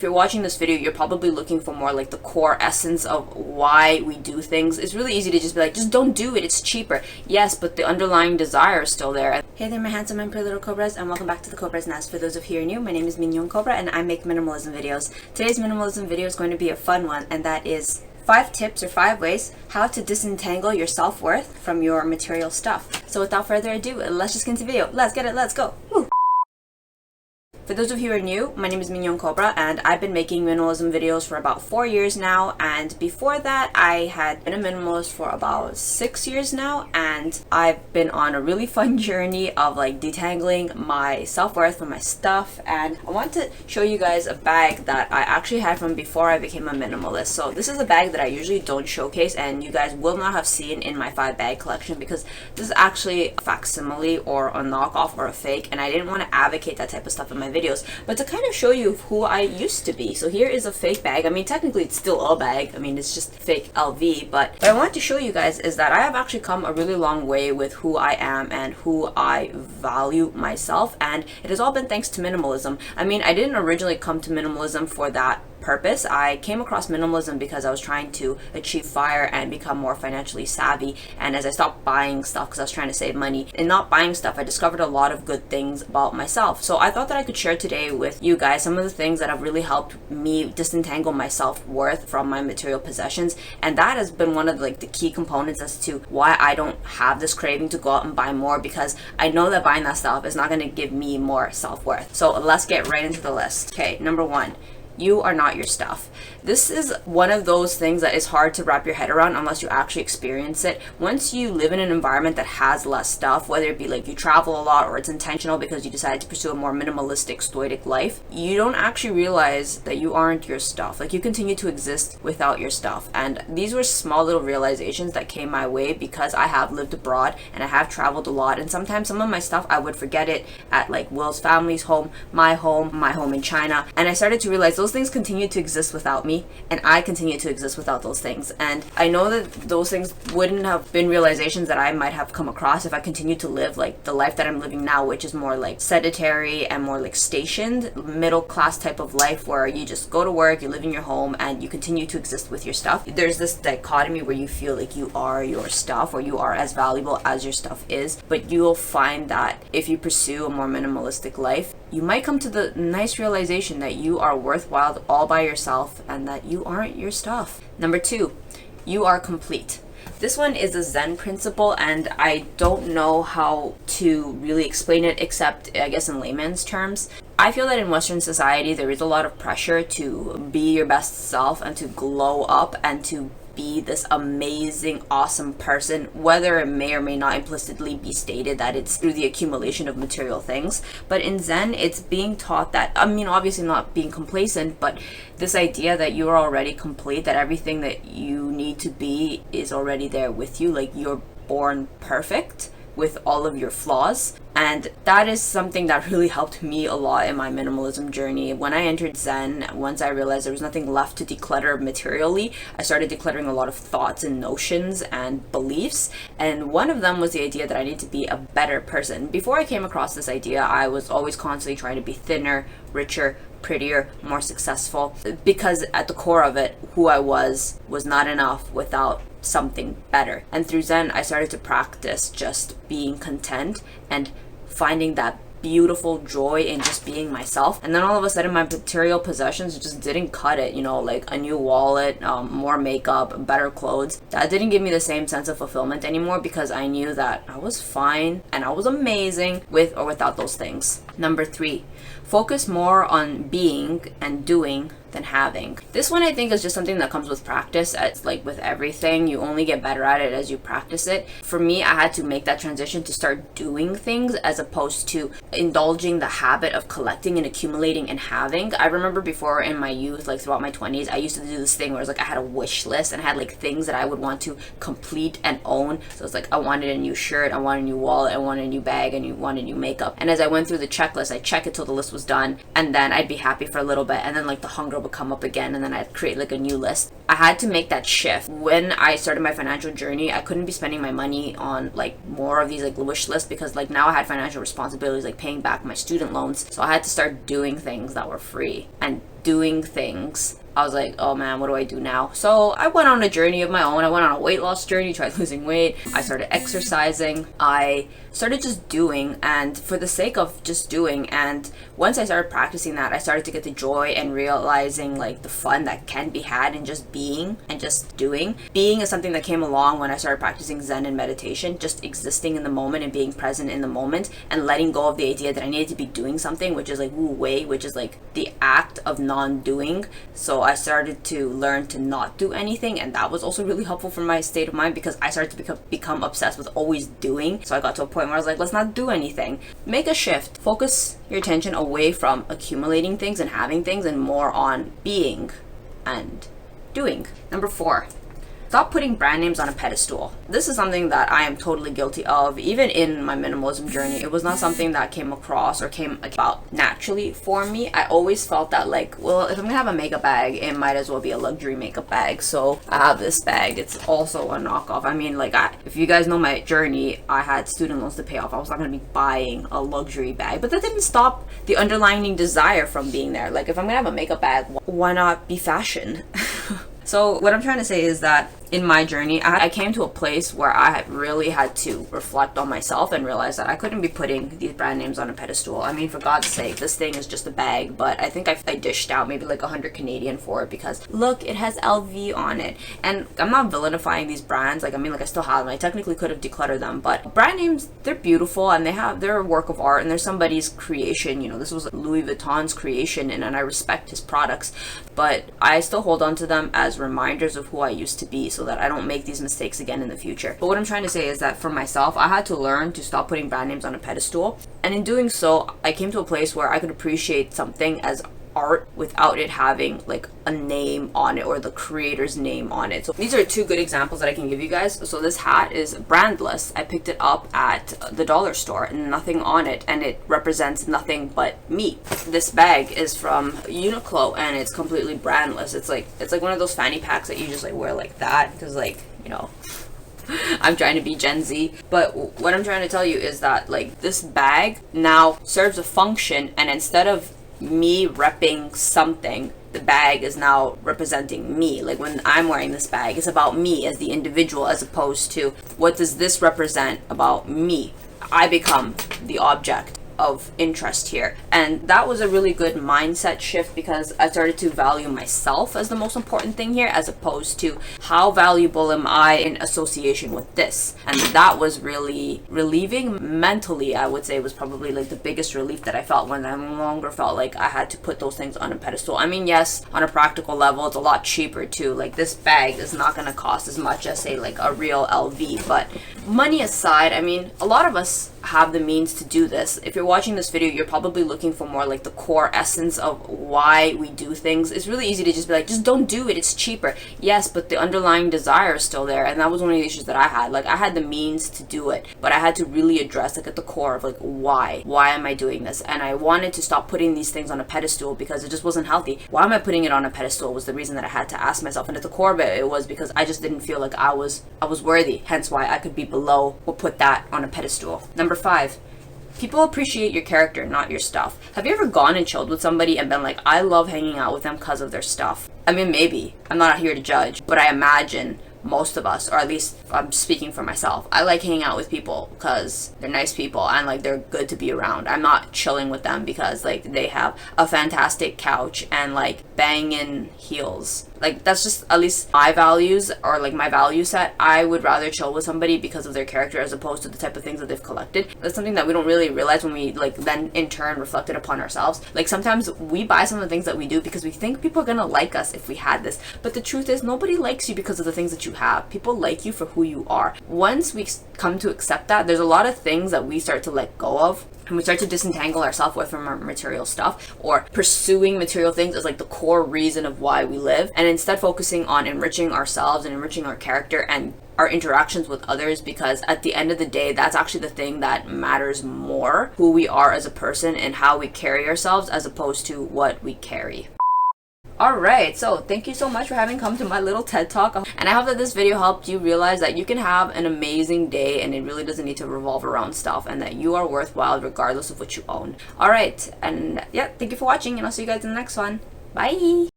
If you're watching this video, you're probably looking for more like the core essence of why we do things. It's really easy to just be like, just don't do it, it's cheaper. Yes, but the underlying desire is still there. Hey there, my handsome and pretty little Cobras, and welcome back to the Cobras Nest. For those of you who are new, my name is Mignon Cobra and I make minimalism videos. Today's minimalism video is going to be a fun one, and that is 5 tips or 5 ways how to disentangle your self-worth from your material stuff. So without further ado, let's just get into the video. Let's get it, let's go. Woo. For those of you who are new, my name is Mignon Cobra and I've been making minimalism videos for about 4 years now, and before that I had been a minimalist for about 6 years now, and I've been on a really fun journey of like detangling my self-worth from my stuff. And I want to show you guys a bag that I actually had from before I became a minimalist. So this is a bag that I usually don't showcase and you guys will not have seen in my 5 bag collection, because this is actually a facsimile or a knockoff or a fake, and I didn't want to advocate that type of stuff in my videos, but to kind of show you who I used to be. So here is a fake bag. I mean, technically it's still a bag. I mean, it's just fake LV, but what I want to show you guys is that I have actually come a really long way with who I am and who I value myself, and it has all been thanks to minimalism. I mean, I didn't originally come to minimalism for that purpose. I came across minimalism because I was trying to achieve FIRE and become more financially savvy, and as I stopped buying stuff because I was trying to save money and not buying stuff, I discovered a lot of good things about myself. So I thought that I could share today with you guys some of the things that have really helped me disentangle my self-worth from my material possessions, and that has been one of like the key components as to why I don't have this craving to go out and buy more, because I know that buying that stuff is not going to give me more self-worth. So let's get right into the list. Okay, number 1. You are not your stuff. This is one of those things that is hard to wrap your head around unless you actually experience it. Once you live in an environment that has less stuff, whether it be like you travel a lot or it's intentional because you decided to pursue a more minimalistic, stoic life, you don't actually realize that you aren't your stuff. Like, you continue to exist without your stuff. And these were small little realizations that came my way because I have lived abroad and I have traveled a lot, and sometimes some of my stuff I would forget it at like Will's family's home, my home in China, and I started to realize those things continue to exist without me, and I continue to exist without those things. And I know that those things wouldn't have been realizations that I might have come across if I continued to live like the life that I'm living now, which is more like sedentary and more like stationed, middle class type of life where you just go to work, you live in your home, and you continue to exist with your stuff. There's this dichotomy where you feel like you are your stuff, or you are as valuable as your stuff is, but you'll find that if you pursue a more minimalistic life, you might come to the nice realization that you are worthwhile all by yourself and that you aren't your stuff. Number 2, you are complete. This one is a Zen principle, and I don't know how to really explain it except, I guess, in layman's terms. I feel that in Western society there is a lot of pressure to be your best self and to glow up and to be this amazing, awesome person, whether it may or may not implicitly be stated that it's through the accumulation of material things. But in Zen, it's being taught that, I mean, obviously not being complacent, but this idea that you are already complete, that everything that you need to be is already there with you, like you're born perfect with all of your flaws. And that is something that really helped me a lot in my minimalism journey. When I entered Zen, once I realized there was nothing left to declutter materially, I started decluttering a lot of thoughts and notions and beliefs. And one of them was the idea that I need to be a better person. Before I came across this idea, I was always constantly trying to be thinner, richer, prettier, more successful, because at the core of it, who I was not enough without something better. And through Zen, I started to practice just being content and finding that beautiful joy in just being myself. And then all of a sudden my material possessions just didn't cut it, you know, like a new wallet, more makeup, better clothes. That didn't give me the same sense of fulfillment anymore, because I knew that I was fine and I was amazing with or without those things. Number 3, focus more on being and doing than having. This one I think is just something that comes with practice. It's like with everything, you only get better at it as you practice it. For me, I had to make that transition to start doing things as opposed to indulging the habit of collecting and accumulating and having. I remember before in my youth, like throughout my 20s, I used to do this thing where it's like I had a wish list and I had like things that I would want to complete and own. So it's like I wanted a new shirt, I wanted a new wallet, I wanted a new bag, and I wanted new makeup. And as I went through the checklist, I'd check it till the list was done, and then I'd be happy for a little bit, and then like the hunger would come up again, and then I'd create like a new list. I had to make that shift. When I started my financial journey, I couldn't be spending my money on like more of these like wish lists, because like now I had financial responsibilities like paying back my student loans, so I had to start doing things that were free. And doing things, I was like, oh man, what do I do now? So I went on a journey of my own. I went on a weight loss journey, tried losing weight. I started exercising. I started just doing, and for the sake of just doing. And once I started practicing that, I started to get the joy and realizing like the fun that can be had in just being and just doing. Being is something that came along when I started practicing Zen and meditation, just existing in the moment and being present in the moment and letting go of the idea that I needed to be doing something, which is like wu wei, which is like the act of non-doing. So I started to learn to not do anything, and that was also really helpful for my state of mind because I started to become obsessed with always doing. So I got to a point where I was like, let's not do anything. Make a shift. Focus your attention away from accumulating things and having things and more on being and doing. Number 4. Stop putting brand names on a pedestal. This is something that I am totally guilty of. Even in my minimalism journey, it was not something that came across or came about naturally for me. I always felt that like, well, if I'm gonna have a makeup bag, it might as well be a luxury makeup bag. So I have this bag. It's also a knockoff. I mean, like, if you guys know my journey, I had student loans to pay off. I was not gonna be buying a luxury bag, but that didn't stop the underlying desire from being there. Like, if I'm gonna have a makeup bag, why not be fashion? So what I'm trying to say is that in my journey, I came to a place where I really had to reflect on myself and realize that I couldn't be putting these brand names on a pedestal. I mean, for God's sake, this thing is just a bag, but I think I dished out maybe like 100 Canadian for it because look, it has LV on it. And I'm not vilifying these brands. Like, I mean, like, I still have them. I technically could have decluttered them, but brand names, they're beautiful and they're a work of art and they're somebody's creation. You know, this was Louis Vuitton's creation and I respect his products, but I still hold on to them as reminders of who I used to be so that I don't make these mistakes again in the future. But what I'm trying to say is that for myself, I had to learn to stop putting brand names on a pedestal. And in doing so, I came to a place where I could appreciate something as art without it having like a name on it or the creator's name on it. So these are 2 good examples that I can give you guys. So this hat is brandless. I picked it up at the dollar store and nothing on it, and it represents nothing but me. This bag is from Uniqlo and it's completely brandless. It's like one of those fanny packs that you just like wear like that because, like, you know, I'm trying to be Gen Z. But what I'm trying to tell you is that like this bag now serves a function, and instead of me repping something, the bag is now representing me. Like when I'm wearing this bag, it's about me as the individual as opposed to what does this represent about me. I become the object of interest here. And that was a really good mindset shift because I started to value myself as the most important thing here as opposed to how valuable am I in association with this. And that was really relieving mentally. I would say was probably like the biggest relief that I felt when I no longer felt like I had to put those things on a pedestal. I mean, yes, on a practical level, it's a lot cheaper too. Like this bag is not going to cost as much as say like a real LV, but money aside, I mean, a lot of us have the means to do this. If you're watching this video, you're probably looking for more like the core essence of why we do things. It's really easy to just be like, just don't do it, it's cheaper. Yes, but the underlying desire is still there, and that was one of the issues that I had. Like I had the means to do it, but I had to really address like at the core of like why am I doing this. And I wanted to stop putting these things on a pedestal because it just wasn't healthy. Why am I putting it on a pedestal was the reason that I had to ask myself, and at the core of it was because I just didn't feel like I was worthy, hence why I could be below or put that on a pedestal. Number 5, people appreciate your character, not your stuff. Have you ever gone and chilled with somebody and been like, I love hanging out with them because of their stuff? I mean, maybe. I'm not here to judge, but I imagine most of us, or at least I'm speaking for myself, I like hanging out with people because they're nice people and like they're good to be around. I'm not chilling with them because like they have a fantastic couch and like banging heels. Like that's just at least my values or like my value set. I would rather chill with somebody because of their character as opposed to the type of things that they've collected. That's something that we don't really realize when we like then in turn reflect it upon ourselves. Like sometimes we buy some of the things that we do because we think people are gonna like us if we had this, but the truth is nobody likes you because of the things that you have. People like you for who you are. Once we come to accept that, there's a lot of things that we start to let go of, and we start to disentangle ourselves with from our material stuff, or pursuing material things as like the core reason of why we live, and instead focusing on enriching ourselves and enriching our character and our interactions with others, because at the end of the day, that's actually the thing that matters more, who we are as a person and how we carry ourselves as opposed to what we carry. Alright, so thank you so much for having come to my little TED Talk, and I hope that this video helped you realize that you can have an amazing day and it really doesn't need to revolve around stuff, and that you are worthwhile regardless of what you own. Alright, and yeah, thank you for watching, and I'll see you guys in the next one. Bye!